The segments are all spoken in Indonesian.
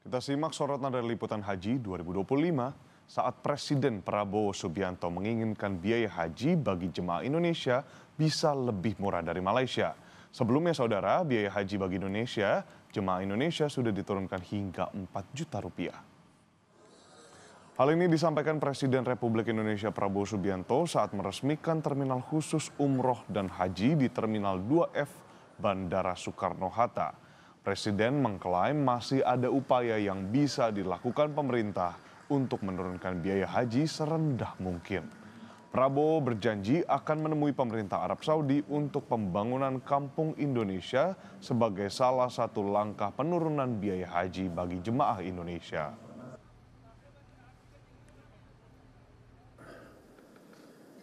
Kita simak sorotan dari liputan haji 2025 saat Presiden Prabowo Subianto menginginkan biaya haji bagi jemaah Indonesia bisa lebih murah dari Malaysia. Sebelumnya saudara, biaya haji bagi Indonesia, jemaah Indonesia sudah diturunkan hingga 4 juta rupiah. Hal ini disampaikan Presiden Republik Indonesia Prabowo Subianto saat meresmikan terminal khusus umroh dan haji di Terminal 2F Bandara Soekarno-Hatta. Presiden mengklaim masih ada upaya yang bisa dilakukan pemerintah untuk menurunkan biaya haji serendah mungkin. Prabowo berjanji akan menemui pemerintah Arab Saudi untuk pembangunan Kampung Indonesia sebagai salah satu langkah penurunan biaya haji bagi jemaah Indonesia.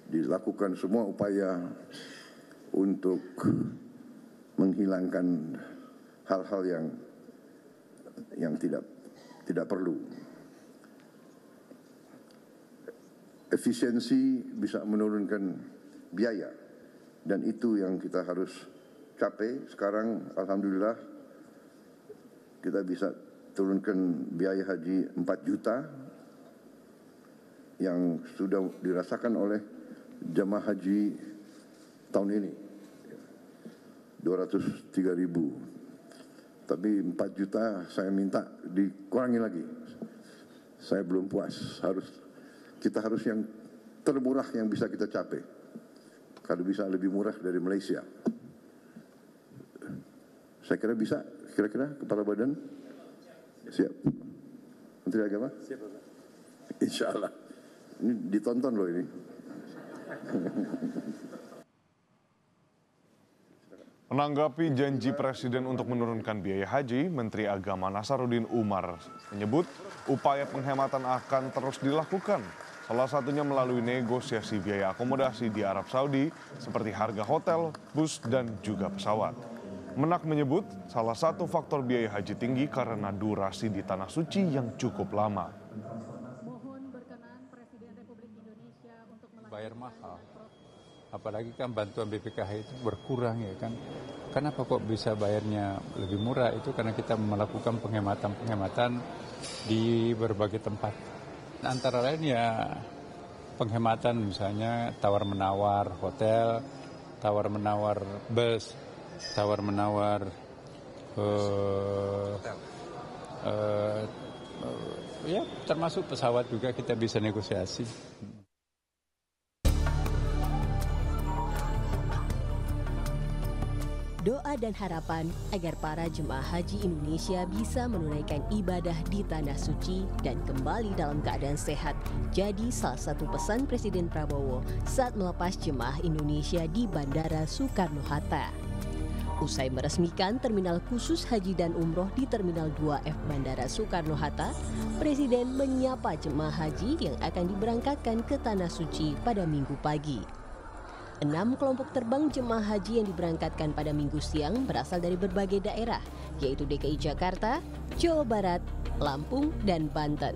Dilakukan semua upaya untuk menghilangkan hal-hal yang tidak perlu. Efisiensi bisa menurunkan biaya dan itu yang kita harus capai. Sekarang alhamdulillah kita bisa turunkan biaya haji 4 juta yang sudah dirasakan oleh jemaah haji tahun ini 203.000, tapi 4 juta saya minta dikurangi lagi. Saya belum puas, kita harus yang termurah yang bisa kita capai. Kalau bisa lebih murah dari Malaysia, saya kira bisa. Kira-kira Kepala Badan siap, Menteri Agama siap, Pak. Insya Allah ini ditonton loh ini. Menanggapi janji Presiden untuk menurunkan biaya haji, Menteri Agama Nasaruddin Umar menyebut upaya penghematan akan terus dilakukan. Salah satunya melalui negosiasi biaya akomodasi di Arab Saudi seperti harga hotel, bus, dan juga pesawat. Menak menyebut salah satu faktor biaya haji tinggi karena durasi di Tanah Suci yang cukup lama. Bayar mahal, apalagi kan bantuan BPKH itu berkurang ya kan. Kenapa kok bisa bayarnya lebih murah? Itu karena kita melakukan penghematan di berbagai tempat. Antara lain ya penghematan misalnya tawar-menawar hotel, tawar-menawar bus, tawar-menawar ya termasuk pesawat juga kita bisa negosiasi. Doa dan harapan agar para jemaah haji Indonesia bisa menunaikan ibadah di Tanah Suci dan kembali dalam keadaan sehat jadi salah satu pesan Presiden Prabowo saat melepas jemaah Indonesia di Bandara Soekarno-Hatta. Usai meresmikan terminal khusus haji dan umroh di Terminal 2F Bandara Soekarno-Hatta, Presiden menyapa jemaah haji yang akan diberangkatkan ke Tanah Suci pada Minggu pagi. 6 kelompok terbang jemaah haji yang diberangkatkan pada Minggu siang berasal dari berbagai daerah, yaitu DKI Jakarta, Jawa Barat, Lampung, dan Banten.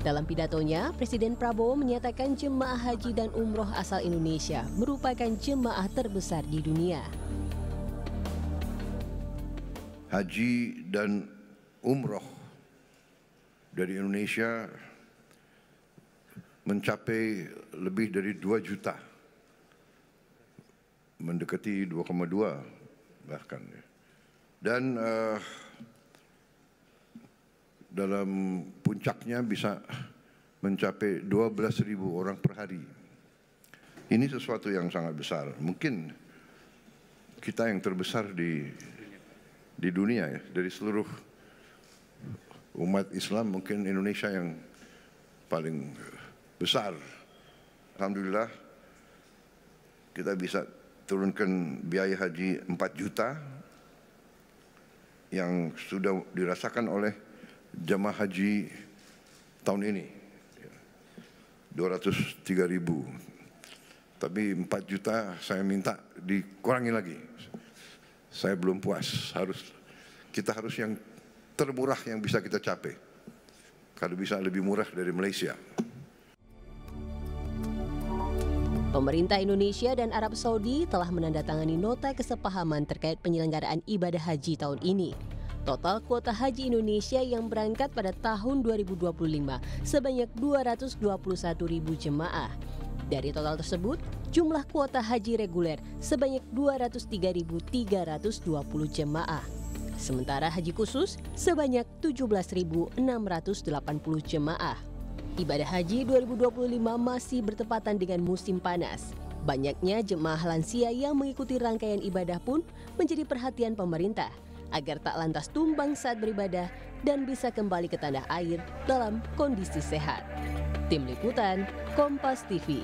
Dalam pidatonya, Presiden Prabowo menyatakan jemaah haji dan umroh asal Indonesia merupakan jemaah terbesar di dunia. Haji dan umroh dari Indonesia mencapai lebih dari 2 juta. Mendekati 2,2 bahkan. Dan dalam puncaknya bisa mencapai 12.000 orang per hari. Ini sesuatu yang sangat besar. Mungkin kita yang terbesar di dunia ya, dari seluruh umat Islam mungkin Indonesia yang paling besar. Alhamdulillah kita bisa turunkan biaya haji 4 juta yang sudah dirasakan oleh jemaah haji tahun ini 203.000, tapi 4 juta saya minta dikurangi lagi. Saya belum puas, kita harus yang termurah yang bisa kita capai. Kalau bisa lebih murah dari Malaysia. Pemerintah Indonesia dan Arab Saudi telah menandatangani nota kesepahaman terkait penyelenggaraan ibadah haji tahun ini. Total kuota haji Indonesia yang berangkat pada tahun 2025 sebanyak 221.000 jemaah. Dari total tersebut, jumlah kuota haji reguler sebanyak 203.320 jemaah. Sementara haji khusus sebanyak 17.680 jemaah. Ibadah haji 2025 masih bertepatan dengan musim panas. Banyaknya jemaah lansia yang mengikuti rangkaian ibadah pun menjadi perhatian pemerintah agar tak lantas tumbang saat beribadah dan bisa kembali ke tanah air dalam kondisi sehat. Tim Liputan, Kompas TV.